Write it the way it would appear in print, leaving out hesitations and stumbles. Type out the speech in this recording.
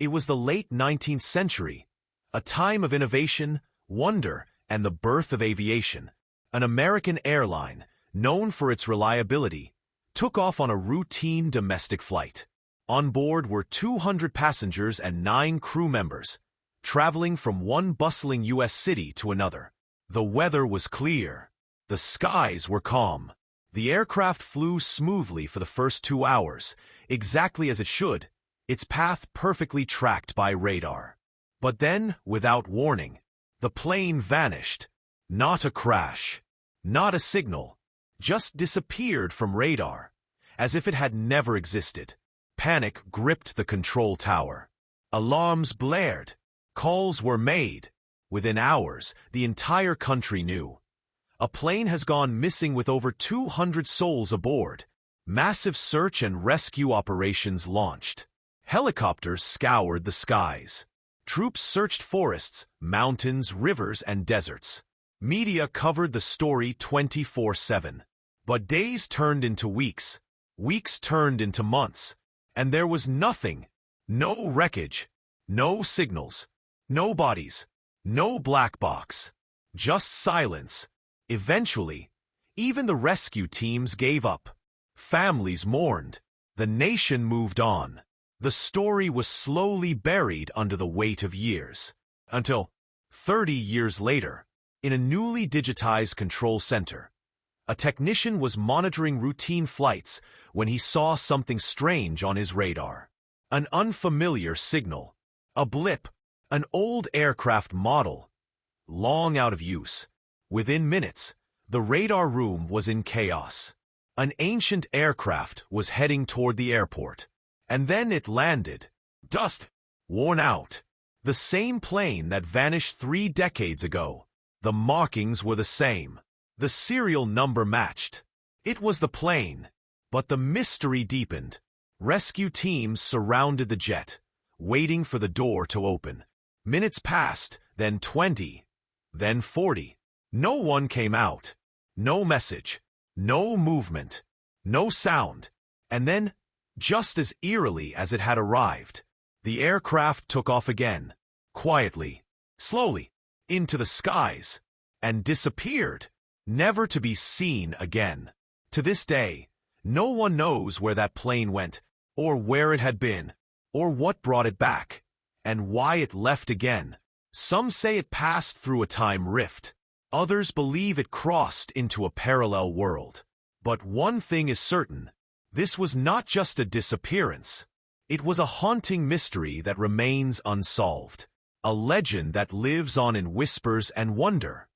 It was the late 19th century, a time of innovation, wonder, and the birth of aviation. An American airline, known for its reliability, took off on a routine domestic flight. On board were 200 passengers and 9 crew members, traveling from one bustling U.S. city to another. The weather was clear. The skies were calm. The aircraft flew smoothly for the first 2 hours, exactly as it should, its path perfectly tracked by radar. But then, without warning, the plane vanished. Not a crash, not a signal, just disappeared from radar, as if it had never existed. Panic gripped the control tower. Alarms blared. Calls were made. Within hours, the entire country knew. A plane has gone missing with over 200 souls aboard. Massive search and rescue operations launched. Helicopters scoured the skies. Troops searched forests, mountains, rivers, and deserts. Media covered the story 24/7. But days turned into weeks. Weeks turned into months. And there was nothing. No wreckage. No signals. No bodies. No black box. Just silence. Eventually, even the rescue teams gave up. Families mourned. The nation moved on. The story was slowly buried under the weight of years. Until, 30 years later, in a newly digitized control center, a technician was monitoring routine flights when he saw something strange on his radar. An unfamiliar signal. A blip. An old aircraft model. Long out of use. Within minutes, the radar room was in chaos. An ancient aircraft was heading toward the airport. And then it landed. Dust. Worn out. The same plane that vanished 3 decades ago. The markings were the same. The serial number matched. It was the plane. But the mystery deepened. Rescue teams surrounded the jet, waiting for the door to open. Minutes passed, then 20, then 40. No one came out. No message. No movement. No sound. And then, just as eerily as it had arrived, the aircraft took off again, quietly, slowly, into the skies, and disappeared, never to be seen again. To this day, no one knows where that plane went, or where it had been, or what brought it back, and why it left again. Some say it passed through a time rift. Others believe it crossed into a parallel world. But one thing is certain. This was not just a disappearance. It was a haunting mystery that remains unsolved. A legend that lives on in whispers and wonder.